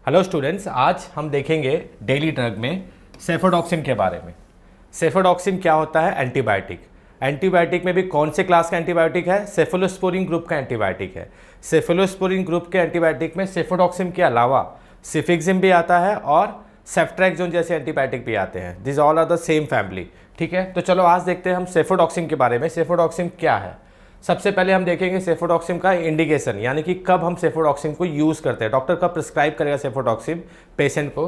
Hello students, आज हम देखेंगे डेली ड्रग में सेफोडॉक्सिन के बारे में। सेफोडॉक्सिन क्या होता है? एंटीबायोटिक। एंटीबायोटिक में भी कौन से क्लास का एंटीबायोटिक है? सेफेलोस्पोरिन ग्रुप का एंटीबायोटिक है। सेफेलोस्पोरिन ग्रुप के एंटीबायोटिक में सेफोडॉक्सिन के अलावा सिफिक्सिम भी आता है और सेफ्ट्रैक्सोन जैसे एंटीबायोटिक भी आते हैं। This all are the same family. ठीक है, तो चलो आज देखते हैं हम सेफोडॉक्सिन के बारे में। सेफोडॉक्सिन क्या है? सबसे पहले हम देखेंगे सेफोडॉक्सिन का इंडिकेशन, यानी कि कब हम सेफोडॉक्सिन को यूज़ करते हैं। डॉक्टर कब प्रिस्क्राइब करेगा सेफोडॉक्सिन पेशेंट को?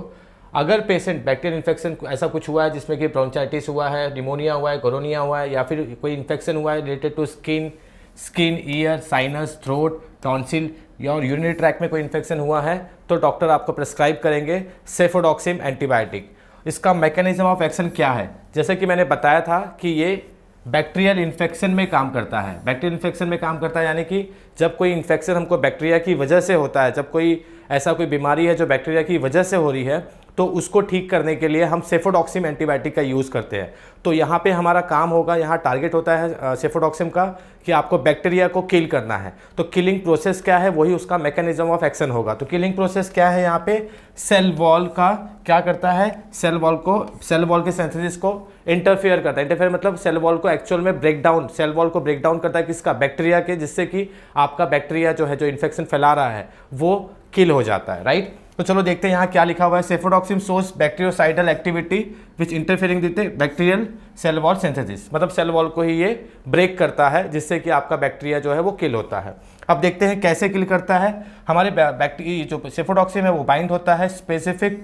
अगर पेशेंट बैक्टीरियल इन्फेक्शन ऐसा कुछ हुआ है जिसमें कि ब्रोंचाइटिस हुआ है, निमोनिया हुआ है, कोरोनिया हुआ है, या फिर कोई इन्फेक्शन हुआ है related to skin, ear, sinus, throat, tonsil और यूरिनरी ट्रैक में कोई इन्फेक्शन हुआ है तो डॉक्टर आपको प्रिस्क्राइब करेंगे सेफोडॉक्सिन एंटीबायोटिक। इसका मैकेनिज्म ऑफ एक्शन क्या है? जैसे कि मैंने बताया था कि ये बैक्टीरियल इन्फेक्शन में काम करता है। बैक्टीरियल इन्फेक्शन में काम करता है यानी कि जब कोई इन्फेक्शन हमको बैक्टीरिया की वजह से होता है, जब कोई ऐसा कोई बीमारी है जो बैक्टीरिया की वजह से हो रही है, तो उसको ठीक करने के लिए हम सेफोडॉक्सिन एंटीबायोटिक का यूज़ करते हैं। तो यहाँ पे हमारा काम होगा, यहाँ टारगेट होता है सेफोडॉक्सिन का कि आपको बैक्टीरिया को किल करना है। तो किलिंग प्रोसेस क्या है, वही उसका मैकेनिज्म ऑफ एक्शन होगा। तो किलिंग प्रोसेस क्या है? यहाँ पे सेल वॉल का क्या करता है? सेल वॉल के सिंथेसिस को इंटरफेयर करता है। इंटरफेयर मतलब सेल वॉल को एक्चुअल में सेल वॉल को ब्रेक डाउन करता है किसका? बैक्टीरिया के, जिससे कि आपका बैक्टीरिया जो है, जो इन्फेक्शन फैला रहा है, वो किल हो जाता है। राइट, तो चलो देखते हैं यहाँ क्या लिखा हुआ है। Cefpodoxime shows bactericidal activity which interfering with bacterial cell wall synthesis. मतलब सेल वॉल को ही ये ब्रेक करता है जिससे कि आपका बैक्टीरिया जो है वो किल होता है। अब देखते हैं कैसे किल करता है। हमारे बैक्टीरिया जो सेफोडॉक्सिन है वो बाइंड होता है स्पेसिफिक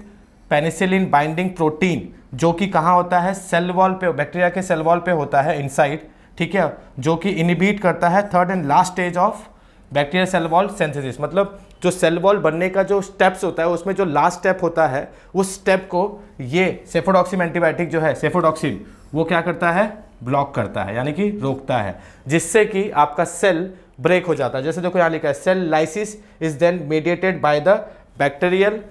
पेनिसिलिन बाइंडिंग प्रोटीन, जो कि कहाँ होता है? सेल वॉल पे, बैक्टीरिया के सेल वॉल पे होता है इनसाइड। ठीक है, जो कि इनिबिट करता है third and last stage of bacterial cell wall synthesis. मतलब जो सेल वॉल बनने का जो स्टेप्स होता है उसमें जो लास्ट स्टेप होता है, उस स्टेप को ये सेफोडॉक्सिन एंटीबायोटिक जो है सेफोडॉक्सिन, वो क्या करता है? ब्लॉक करता है, यानी कि रोकता है, जिससे कि आपका सेल ब्रेक हो जाता है। जैसे देखो यहाँ लिखा है cell lysis is then mediated by the bacterial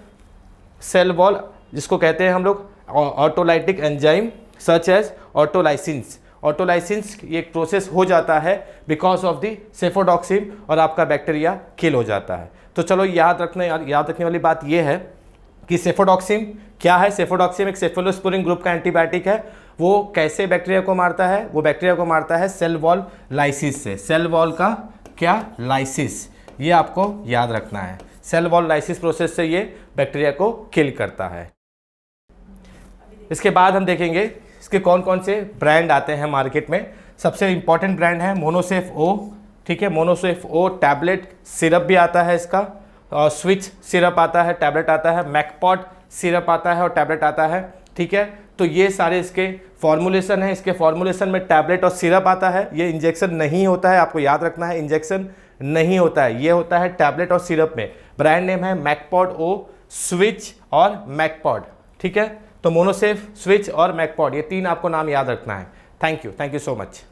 cell wall, जिसको कहते हैं हम लोग ऑटोलाइटिक एंजाइम सच एज ऑटोलाइसिन्स। ऑटोलाइसिन्स ये एक प्रोसेस हो जाता है बिकॉज ऑफ द सेफोडॉक्सिन और आपका बैक्टीरिया किल हो जाता है। तो चलो याद रखने वाली बात ये है कि सेफोडॉक्सिन क्या है। सेफोडॉक्सिन एक सेफेलोस्पोरिन ग्रुप का एंटीबायोटिक है। वो कैसे बैक्टीरिया को मारता है? वो बैक्टीरिया को मारता है सेल वॉल लाइसिस से। सेल वॉल का क्या? लाइसिस, ये आपको याद रखना है। सेल वॉल लाइसिस प्रोसेस से ये बैक्टीरिया को किल करता है। इसके बाद हम देखेंगे इसके कौन कौन से ब्रांड आते हैं मार्केट में। सबसे इंपॉर्टेंट ब्रांड है मोनोसेफ ओ। ठीक है, मोनोसेफ ओ टैबलेट सिरप भी आता है इसका, और स्विच सिरप आता है, टैबलेट आता है, मैकपॉट सिरप आता है और टैबलेट आता है। ठीक है, तो ये सारे इसके फॉर्मुलेशन है। इसके फॉर्मुलेशन में टैबलेट और सिरप आता है। ये इंजेक्शन नहीं होता है, आपको याद रखना है, इंजेक्शन नहीं होता है, ये होता है टैबलेट और सिरप में। ब्रांड नेम है मैकपॉड ओ, स्विच और मैकपॉड। ठीक है, तो मोनोसेफ, स्विच और मैकपॉड, ये तीन आपको नाम याद रखना है। Thank you so much.